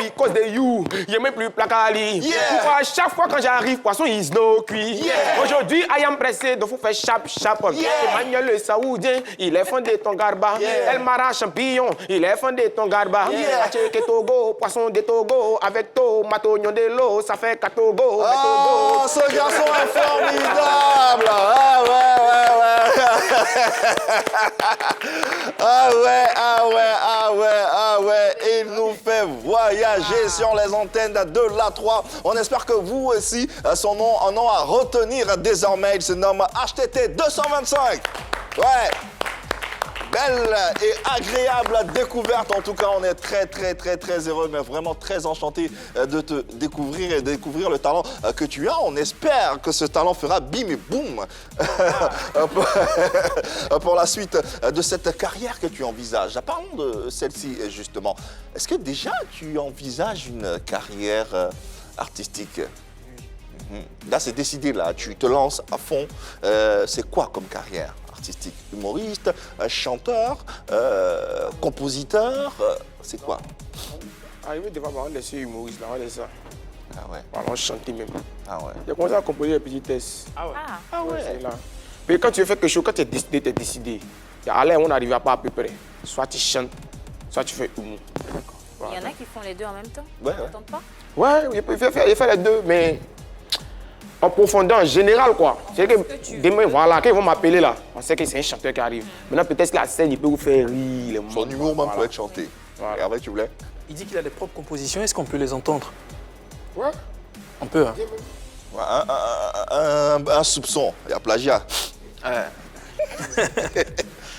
Because de you, y'a même plus placali. Pourquoi chaque fois quand j'arrive, poisson is no cuit. Aujourd'hui, I am pressé, donc faut faire chap. Emmanuel le Saoudien, il est fondé ton garba. El Mara champignon, il est fondé ton garba. Acheke Togo, poisson de Togo, avec tomate, oignon de l'eau, ça fait 4 Togo. Oh, ce garçon est formidable. Ah ouais. Il nous fait voyager sur les antennes de l'A3. On espère que vous aussi, son nom à retenir désormais. Il se nomme HTT 225. Ouais. Belle et agréable découverte. En tout cas, on est très heureux, mais vraiment très enchanté de te découvrir et de découvrir le talent que tu as. On espère que ce talent fera bim et boum pour la suite de cette carrière que tu envisages. Parlons de celle-ci, justement. Est-ce que déjà tu envisages une carrière artistique? Là, c'est décidé, là. Tu te lances à fond. C'est quoi comme carrière artistique? Humoriste, chanteur, compositeur, c'est quoi? Arrivé devant moi, on laisse humoriste, là, on laisse ça. Ah ouais. On chanter même. Ah ouais. J'ai commencé à composer des petits tests. Ah. C'est là. Mais quand tu fais quelque chose, quand tu es décidé, tu es décidé. À l'air, on n'arrive pas à peu près. Soit tu chantes, soit tu fais humour. Il y en a qui font les deux en même temps. Ouais. Tu n'entends pas? Ouais, il fait les deux, mais en profondeur, en général, quoi. C'est que demain, voilà, quand ils vont m'appeler là, on sait que c'est un chanteur qui arrive. Maintenant, peut-être que la scène, il peut vous faire rire. Son humour même peut être chanté. Voilà. Et après, tu voulais? Il dit qu'il a des propres compositions. Est-ce qu'on peut les entendre? Ouais. On peut, hein? Ouais, un soupçon. Il y a plagiat.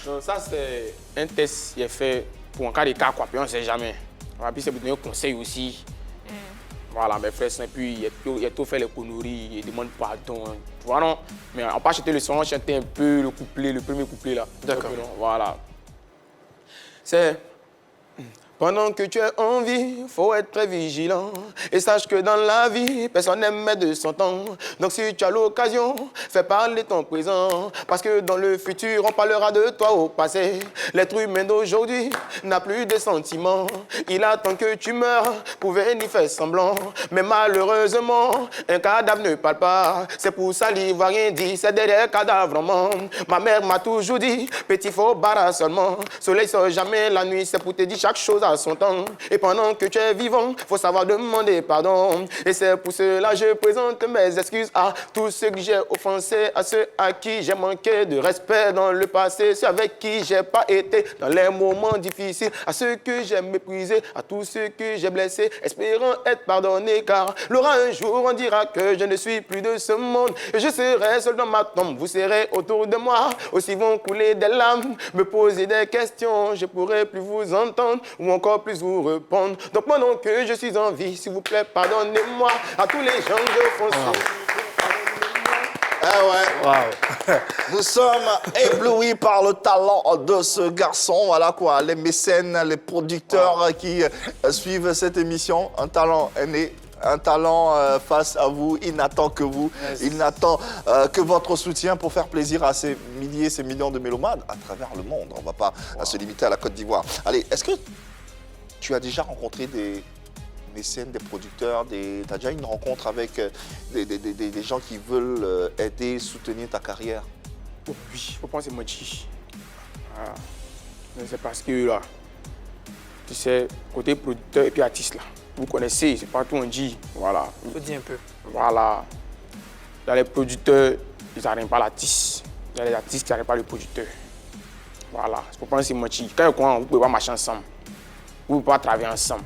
Donc ça, c'est un test qui est fait pour un cas de cas, quoi. Puis on ne sait jamais. Voilà, puis c'est pour donner un conseil aussi. Voilà, mes frères, et puis il a tout fait les conneries, il demande pardon. Tu vois, non? Mais on peut acheter le son, chanter un peu le couplet, le premier couplet là. D'accord. Voilà. C'est... Pendant que tu es en vie, faut être très vigilant. Et sache que dans la vie, personne n'aime mettre de son temps. Donc si tu as l'occasion, fais parler ton présent. Parce que dans le futur, on parlera de toi au passé. L'être humain d'aujourd'hui n'a plus de sentiments. Il attend que tu meurs pour venir faire semblant. Mais malheureusement, un cadavre ne parle pas. C'est pour ça l'ivoirien dit, c'est derrière cadavre vraiment. Ma mère m'a toujours dit, petit faux barra seulement. Soleil sort jamais la nuit, c'est pour te dire chaque chose à son temps. Et pendant que tu es vivant, faut savoir demander pardon. Et c'est pour cela que je présente mes excuses à tous ceux que j'ai offensés, à ceux à qui j'ai manqué de respect dans le passé, ceux avec qui j'ai pas été dans les moments difficiles, à ceux que j'ai méprisés, à tous ceux que j'ai blessés, espérant être pardonné, car l'aura un jour on dira que je ne suis plus de ce monde. Et je serai seul dans ma tombe, vous serez autour de moi, aussi vont couler des larmes, me poser des questions, je pourrai plus vous entendre, ou encore plus vous répondre. Donc pendant que je suis en vie, s'il vous plaît, pardonnez-moi à tous les gens de foncé. Ah ouais. Nous sommes éblouis par le talent de ce garçon. Voilà quoi, les mécènes, les producteurs qui suivent cette émission. Un talent est né. Un talent face à vous, il n'attend que vous, il n'attend que votre soutien pour faire plaisir à ces milliers, ces millions de mélomanes à travers le monde. On ne va pas se limiter à la Côte d'Ivoire. Allez, est-ce que tu as déjà rencontré des mécènes, des producteurs, tu as déjà une rencontre avec des gens qui veulent aider, soutenir ta carrière? Oh, oui, faut penser moitié. Ah. C'est parce que là, tu sais, côté producteur et puis artiste là, vous connaissez, c'est partout on dit, voilà. Il faut dire un peu. Voilà. Il y a les producteurs, ils n'arrivent pas l'artiste. Il y a les artistes qui n'arrivent pas le producteur. Voilà, c'est pour penser moitié. Quand vous ne pouvez pas marcher ensemble, vous ne pouvez pas travailler ensemble.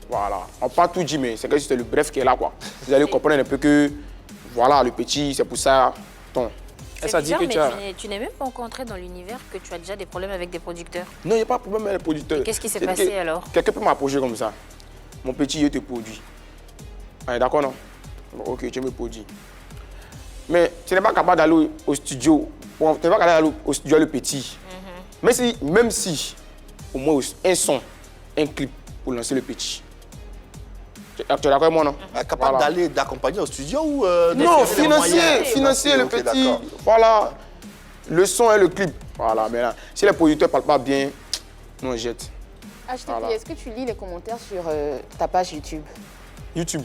Voilà. On ne peut pas tout dire, mais c'est que c'est le bref qui est là, quoi. Vous allez comprendre un peu que, voilà, le petit, c'est pour ça, ton. C'est bizarre, mais tu n'es même pas encore entré dans l'univers que tu as déjà des problèmes avec des producteurs. Non, il n'y a pas de problème avec les producteurs. Qu'est-ce qui s'est passé alors? Quelqu'un peut m'approcher comme ça. Mon petit, il te produit. Ah, d'accord, non? Bon, ok, tu me produis. Mais tu n'es pas capable d'aller au studio. Tu n'es pas capable d'aller au studio le petit. Même si, au moins, un son, un clip pour lancer le petit. Tu es d'accord avec moi, non? Capable d'aller, d'accompagner au studio ou non, financer le ok, petit. d'accord. Voilà, le son et le clip. Voilà, mais là, si les producteurs ne parlent pas bien, nous on jette. HTP, Voilà. est-ce que tu lis les commentaires sur ta page YouTube? YouTube.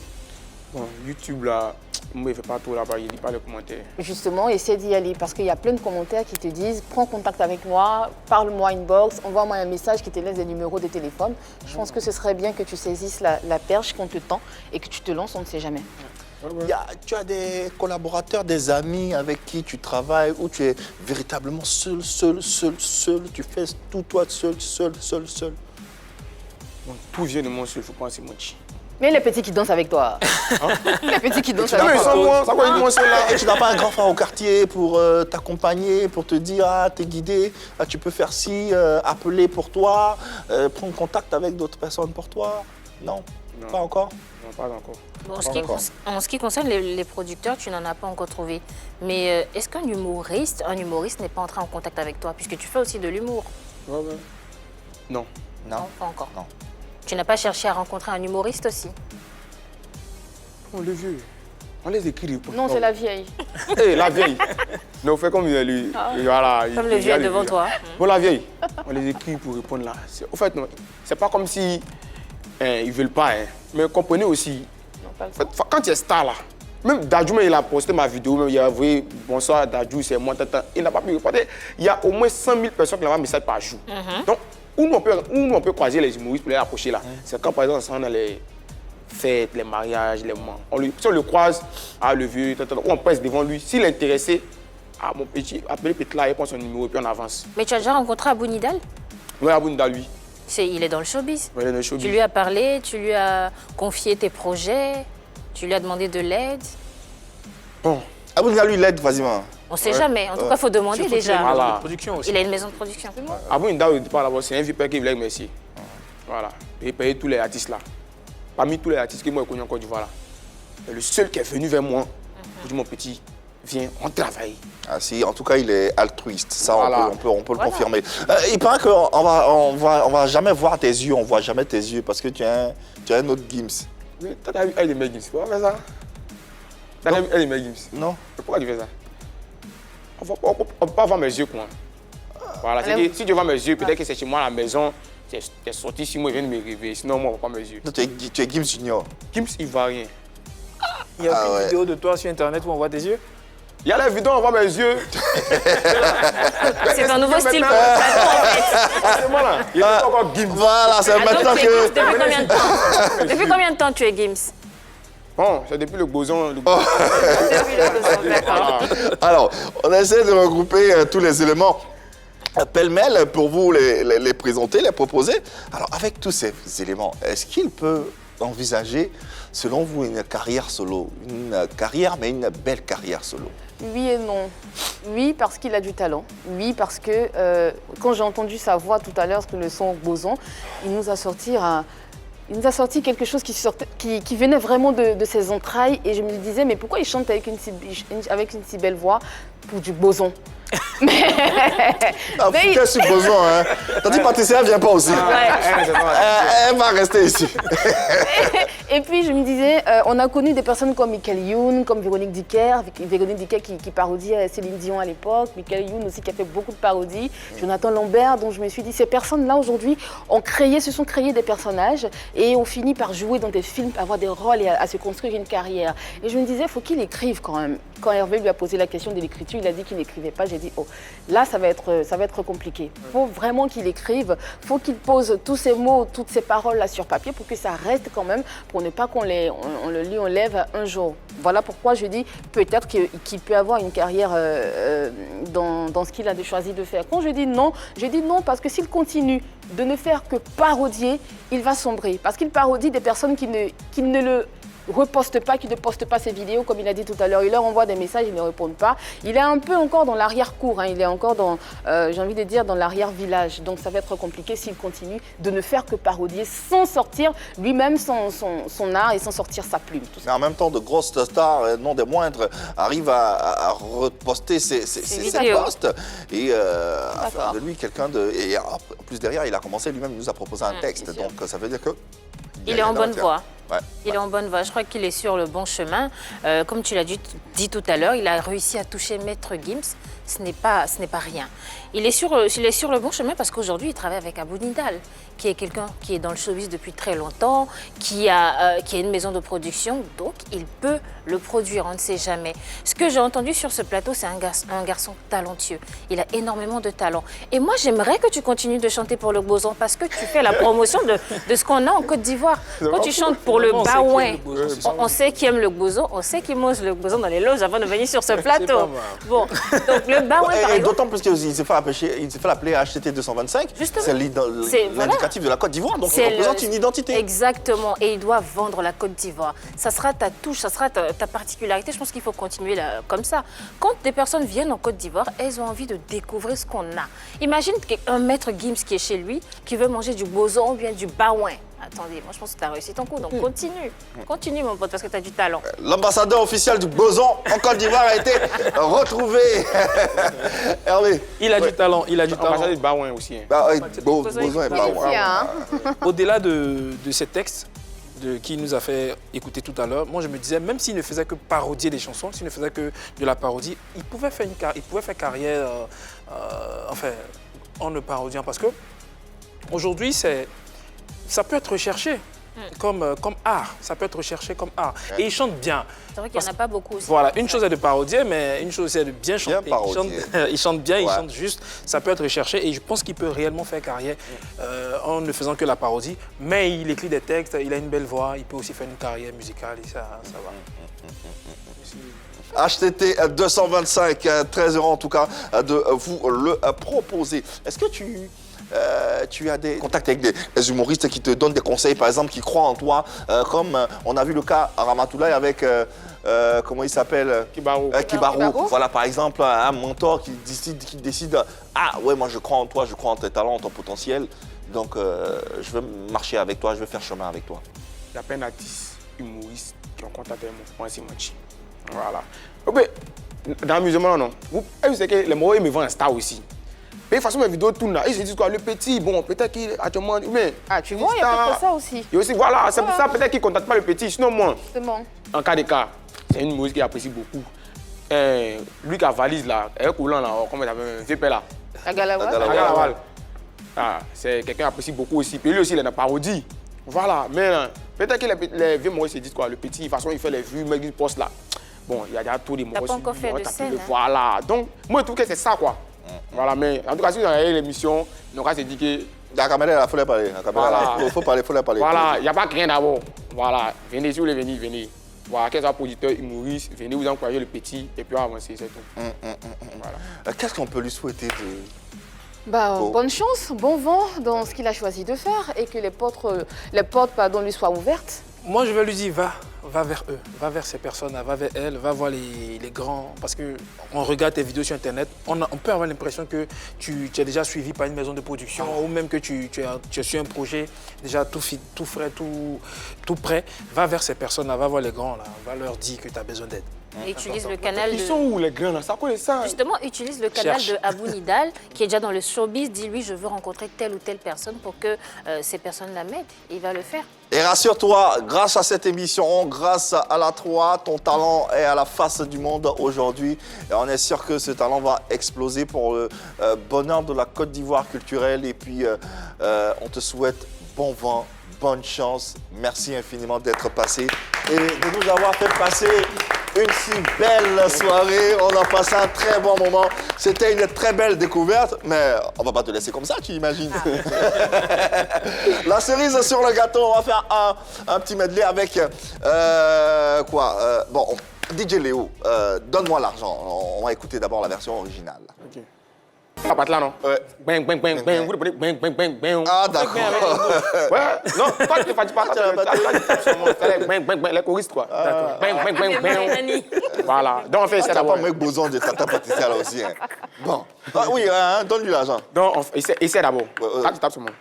Bon, YouTube, là, moi, il ne fait pas tout là-bas, il ne lit pas les commentaires. Justement, essaie d'y aller parce qu'il y a plein de commentaires qui te disent prends contact avec moi, parle-moi inbox, envoie-moi un message qui te laisse des numéros de téléphone. Je pense que ce serait bien que tu saisisses la perche qu'on te tend et que tu te lances, on ne sait jamais. Tu as des collaborateurs, des amis avec qui tu travailles, où tu es véritablement seul, tu fais tout toi seul. Bon, tout vient de mon seul, il faut penser mon petit. Mais les petits qui dansent avec toi. Les petits qui dansent Non, mais avec ils toi. sont moi, ça quoi, mon seul là? Et tu n'as pas un grand frère au quartier pour t'accompagner, pour te dire, t'es guidé, tu peux faire ci, appeler pour toi, prendre contact avec d'autres personnes pour toi? Non, pas encore? Non, pas encore. Bon, en ce qui concerne les producteurs, tu n'en as pas encore trouvé. Mais est-ce qu'un humoriste n'est pas entré en contact avec toi, puisque tu fais aussi de l'humour? Ouais. Non. Non, pas encore. Non. Tu n'as pas cherché à rencontrer un humoriste aussi? On les vieux. On les écrit. Non, c'est la vieille. Hé, la vieille. Non, on fait comme lui. Voilà, Comme le vieux devant toi. Bon, la vieille, on les écrit pour répondre là. En fait, non, c'est pas comme si ils veulent pas. Mais comprenez aussi, Non, pas le en fait, quand tu es star là, même Dadju, il a posté ma vidéo, même, il a envoyé bonsoir Dadju, c'est moi, il n'a pas pu répondre. Il y a au moins 100 000 personnes qui envoient un message par jour. Donc, où on peut croiser les humoristes pour les approcher là, c'est quand par exemple on a les fêtes, les mariages, les moments. Si on le croise, le vieux, ou on passe devant lui, s'il est intéressé, mon petit, appelez peut-être là, il prend son numéro et puis on avance. Mais tu as déjà rencontré Abou Nidal? Oui, Abou Nidal, lui. Il est dans le showbiz. Oui, il est dans le showbiz. Tu lui as parlé, tu lui as confié tes projets, tu lui as demandé de l'aide. Bon. Abou Nidal, lui, l'aide, vas-y, man. On ne sait jamais. En tout cas, il faut demander Surtout qu'il a déjà. une maison Voilà. de production aussi. Il a une maison de production. Abou Nidal, au départ là-bas, c'est un vieux père qui voulait merci. Voilà. Et il payait tous les artistes là. Parmi tous les artistes que moi j'ai connus en Côte d'Ivoire là, c'est le seul qui est venu vers moi pour dire mon petit, viens, on travaille. Ah si, en tout cas, il est altruiste. Ça, Voilà. on peut le confirmer. Il paraît qu'on va jamais voir tes yeux, on voit jamais tes yeux parce que tu as un autre Gims. Oui, t'as vu elle est Gims, pourquoi faire ça? T'as vu elle est Gims? Non? Pourquoi tu fais ça? On peut pas voir mes yeux quoi. Voilà, c'est que si tu vois mes yeux, peut-être que c'est chez moi à la maison, t'es sorti si moi je viens de me réveiller, sinon moi on voit pas mes yeux. Non, tu es Gims Junior. Gims ivoirien. Il y a aucune ouais. vidéo de toi sur Internet où on voit tes yeux? Il y a la vidéo, on voit mes yeux. C'est un nouveau style pour le plateau, en fait. C'est moi là. Il est pas encore Gims. Voilà, c'est maintenant Donc, tu es que... Gims depuis combien de temps? Depuis combien de temps tu es Gims? Bon, c'est depuis le boson. Depuis le Kosovo, d'accord. Alors, on essaie de regrouper tous les éléments pêle-mêle pour vous les présenter, les proposer. Alors, avec tous ces éléments, est-ce qu'il peut envisager, selon vous, une carrière solo? Une carrière, mais une belle carrière solo? Oui et non. Oui, parce qu'il a du talent. Oui, parce que quand j'ai entendu sa voix tout à l'heure, le son boson, il nous a sorti quelque chose qui venait vraiment de ses entrailles. Et je me disais, mais pourquoi il chante avec une si belle voix pour du boson? Ah, putain, c'est besoin, hein. T'as dit Patricia, elle vient pas aussi. Elle va rester ici. Et puis je me disais, on a connu des personnes comme Michael Youn, comme Véronique Dicker qui parodie Céline Dion à l'époque, Michael Youn aussi qui a fait beaucoup de parodies, Jonathan Lambert, dont je me suis dit, ces personnes-là aujourd'hui se sont créées des personnages et ont fini par jouer dans des films, avoir des rôles et à se construire une carrière. Et je me disais, il faut qu'il écrive quand même. Quand Hervé lui a posé la question de l'écriture, il a dit qu'il n'écrivait pas. J'ai dit, oh, là, ça va être compliqué. Il faut vraiment qu'il écrive, il faut qu'il pose tous ces mots, toutes ces paroles-là sur papier pour que ça reste quand même, pour ne pas qu'on le lit, on lève un jour. Voilà pourquoi je dis peut-être qu'il peut avoir une carrière dans ce qu'il a choisi de faire. Quand je dis non parce que s'il continue de ne faire que parodier, il va sombrer. Parce qu'il parodie des personnes qui ne le reposte pas, qui ne poste pas ses vidéos, comme il a dit tout à l'heure. Il leur envoie des messages, ils ne répondent pas. Il est un peu encore dans l'arrière-cour, hein. Il est encore dans, j'ai envie de dire, dans l'arrière-village. Donc ça va être compliqué s'il continue de ne faire que parodier sans sortir lui-même son art et sans sortir sa plume. Mais en même temps, de grosses stars, non des moindres, arrivent à reposter ses posts et à faire de lui quelqu'un de... Et en plus derrière, il a commencé lui-même, il nous a proposé un texte. Donc ça veut dire que... Il est en bonne voie. Ouais. Il est en bonne voie. Je crois qu'il est sur le bon chemin. Comme tu l'as dit tout à l'heure, il a réussi à toucher Maître Gims. Ce n'est pas rien. Il est sur le bon chemin parce qu'aujourd'hui, il travaille avec Abou Nidal, qui est quelqu'un qui est dans le showbiz depuis très longtemps, qui a une maison de production, donc il peut le produire, on ne sait jamais. Ce que j'ai entendu sur ce plateau, c'est un garçon talentueux. Il a énormément de talent. Et moi, j'aimerais que tu continues de chanter pour le Gbozon parce que tu fais la promotion de ce qu'on a en Côte d'Ivoire. Quand tu chantes pour le Baouin, on sait qui aime le Gbozon, on sait qui mange le Gbozon dans les loges avant de venir sur ce plateau. Bon, donc le Baouin, par exemple... D'autant plus qu'il s'est fait appeler HTT 225. C'est l'indicatif de la Côte d'Ivoire, donc il représente une identité. Exactement, et il doit vendre la Côte d'Ivoire. Ça sera ta touche, ça sera ta particularité. Je pense qu'il faut continuer comme ça. Quand des personnes viennent en Côte d'Ivoire, elles ont envie de découvrir ce qu'on a. Imagine un Maître Gims qui est chez lui, qui veut manger du Gbozon ou bien du Baouin. Attendez, moi je pense que tu as réussi ton coup, donc continue. Continue mon pote, parce que tu as du talent. L'ambassadeur officiel du Gbozon en Côte d'Ivoire a été retrouvé. Hervé. Il a du talent, il a du talent. L'ambassadeur du Baouin aussi. Gbozon et Baouin. Au-delà de ces textes qu'il nous a fait écouter tout à l'heure, moi je me disais, même s'il ne faisait que parodier des chansons, s'il ne faisait que de la parodie, il pouvait faire carrière enfin, en ne parodiant. Parce que aujourd'hui, ça peut être recherché comme art. Ça peut être recherché comme art. Et il chante bien. C'est vrai qu'il n'y en a pas beaucoup aussi. Voilà, une chose est de parodier, mais une chose c'est de bien chanter. Il chante bien, il chante juste. Ça peut être recherché et je pense qu'il peut réellement faire carrière en ne faisant que la parodie. Mais il écrit des textes, il a une belle voix, il peut aussi faire une carrière musicale et ça va. HTT 225, très heureux en tout cas de vous le proposer. Est-ce que tu as des contacts avec des humoristes qui te donnent des conseils, par exemple, qui croient en toi, comme on a vu le cas à Ramatoulaye avec, comment il s'appelle, Kibarou. Voilà, par exemple, un mentor qui décide, ah ouais, moi je crois en toi, je crois en tes talents, en ton potentiel, donc je veux marcher avec toi, je veux faire chemin avec toi. Il y a plein d'artistes humoristes qui ont contacté moi, c'est Manchi. Voilà. Okay. Dans l'amusement, non. Vous savez que les mots, ils me vendent un star aussi. Mais de toute façon, mes vidéos tournent là. Ils se disent quoi, le petit, bon, peut-être qu'il actuellement. Mais. Ah, tu vois, il y a peut-être ça aussi. Et aussi, voilà, c'est pour ça peut-être qu'ils ne contactent pas le petit. Sinon, moi, justement, en cas de cas, c'est une humoriste qu'il apprécie beaucoup. Lui qui a valise là, un coulant là, comment il s'appelle, VP là. Agalaval. Ah, c'est quelqu'un qui apprécie beaucoup aussi. Puis lui aussi, il a une parodie. Voilà, mais peut-être que les vieux humoristes se disent quoi, le petit, de toute façon, il fait les vues, mais il poste là. Bon, il y a déjà tous les humoristes. T'as pas encore fait de scène. Voilà, donc, moi, en tout cas, c'est ça quoi. Voilà, mais en tout cas, si vous avez regardé l'émission, on va se dire que. La caméra, il faut parler. Voilà. Il faut parler. Voilà, il n'y a pas rien d'abord. Voilà, venez, si vous voulez venir, venez. Voilà, quels sont les producteurs humoristes, venez vous encourager le petit et puis avancer, c'est tout. Voilà. Qu'est-ce qu'on peut lui souhaiter de... Bonne chance, bon vent dans ce qu'il a choisi de faire et que les portes lui soient ouvertes. Moi, je vais lui dire, va vers eux, va vers ces personnes, va vers elles, va voir les grands. Parce qu'on regarde tes vidéos sur Internet, on peut avoir l'impression que tu es déjà suivi par une maison de production ou même que tu es sur un projet déjà tout frais, tout prêt. Va vers ces personnes-là, va voir les grands, là, va leur dire que tu as besoin d'aide. Utilise le canal Ils sont où les grands là? Ça connaît ça? Justement, utilise le canal de Abou Nidal, qui est déjà dans le showbiz. Dis-lui, je veux rencontrer telle ou telle personne pour que ces personnes-là m'aident. Il va le faire. Et rassure-toi, grâce à cette émission, grâce à la 3, ton talent est à la face du monde aujourd'hui. Et on est sûr que ce talent va exploser pour le bonheur de la Côte d'Ivoire culturelle. Et puis, on te souhaite bon vent, bonne chance. Merci infiniment d'être passé et de nous avoir fait passer une si belle soirée. On a passé un très bon moment. C'était une très belle découverte, mais on va pas te laisser comme ça, tu imagines. La cerise sur le gâteau, on va faire un petit medley avec DJ Léo, donne-moi l'argent. On va écouter d'abord la version originale. Okay. Pas là, non? Ouais. Bang, bang, bang, bang, bang, bang, bang, bang. Ah, d'accord. Ouais, non, toi, tu ne fais pas ça. Bang, bang, bang, les choristes, quoi. Bang, bang, bang, bang. Voilà. Donc, on fait ça T'as d'abord. pas mec besoin de tata Patricia là aussi. Hein. Bon. Ah, oui, hein, donne-lui l'argent. Donc, essaie d'abord. ouais. Quand tu tapes sur moi.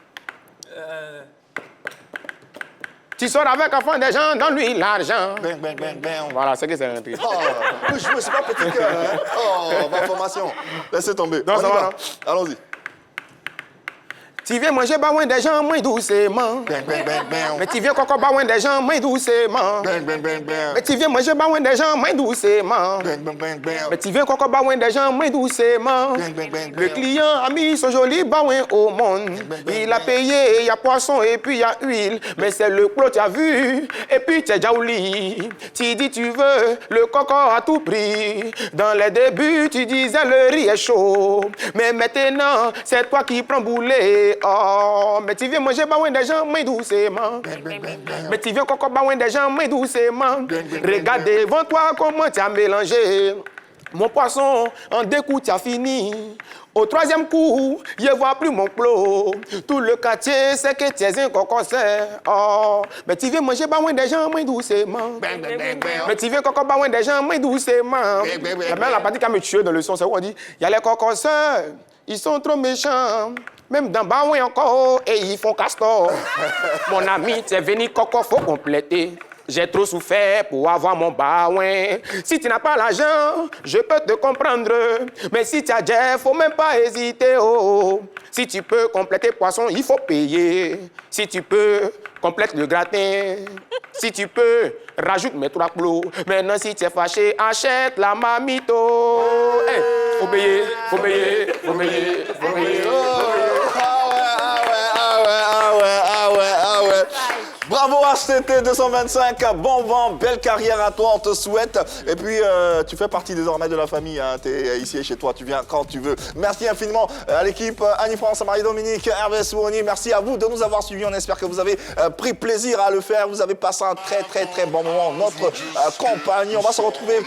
Tu sors avec un fond des gens, donne-lui l'argent. Bang, bang, bang, bang. Voilà, c'est que c'est un truc. Oh, je me suis pas petit cœur. Hein. Oh, ma formation. Laissez tomber. Non, On ça y va, non? Allons-y. Tu viens manger baouin des gens, moins doucement. Bang, bang, bang, bang. Mais tu viens coco baouin des gens, moins doucement. Bang, bang, bang, bang. Mais tu viens manger baouin des gens, moins doucement. Bang, bang, bang, bang. Mais tu viens coco baouin des gens, moins doucement. Bang, bang, bang, Le bang. client a mis son joli baouin au monde. bang, bang, Il a payé, il y a poisson et puis il y a huile. Mais c'est le clos, tu as vu. Et puis tu es déjà au lit. Tu dis tu veux le coco à tout prix. Dans les débuts, tu disais le riz est chaud. Mais maintenant, c'est toi qui prends boulet. Oh, mais tu viens manger baouin des gens, moins doucement. Bang, bang, bang, bang. Mais tu viens coco baouin des gens, moins doucement. Regarde devant toi comment tu as mélangé. Mon poisson, en deux coups, tu as fini. Au troisième coup, je ne vois plus mon plot. Tout le quartier sait que tu es un cocosset. Oh, mais tu viens manger baouin des gens, moins doucement. Bang, bang, bang, bang. Mais tu viens coco baouin des gens, moins doucement. Bang, bang, bang, La mère, la partie qui a me tué dans le son, c'est où on dit, il y a les cocossets, ils sont trop méchants. Même dans baouin encore, et ils font castor. Mon ami, tu es venu coco, faut compléter. J'ai trop souffert pour avoir mon baouin. Si tu n'as pas l'argent, je peux te comprendre. Mais si tu as déjà, faut même pas hésiter. Oh. Si tu peux compléter poisson, il faut payer. Si tu peux, complète le gratin. Si tu peux, rajoute mes 3 clous. Maintenant, si tu es fâché, achète la mamito. Hey, faut payer, faut payer, faut payer, faut payer. Bravo HTT 225, bon vent, belle carrière à toi, on te souhaite. Et puis, tu fais partie désormais de la famille, hein. Tu es ici chez toi, tu viens quand tu veux. Merci infiniment à l'équipe, Annie-France, Marie-Dominique, Hervé Souoni. Merci à vous de nous avoir suivis. On espère que vous avez pris plaisir à le faire. Vous avez passé un très bon moment en notre compagnie. On va se retrouver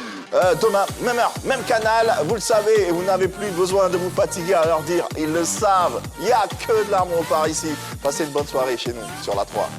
demain, même heure, même canal. Vous le savez, et vous n'avez plus besoin de vous fatiguer à leur dire. Ils le savent. Il n'y a que de l'amour par ici. Passez une bonne soirée chez nous sur la 3.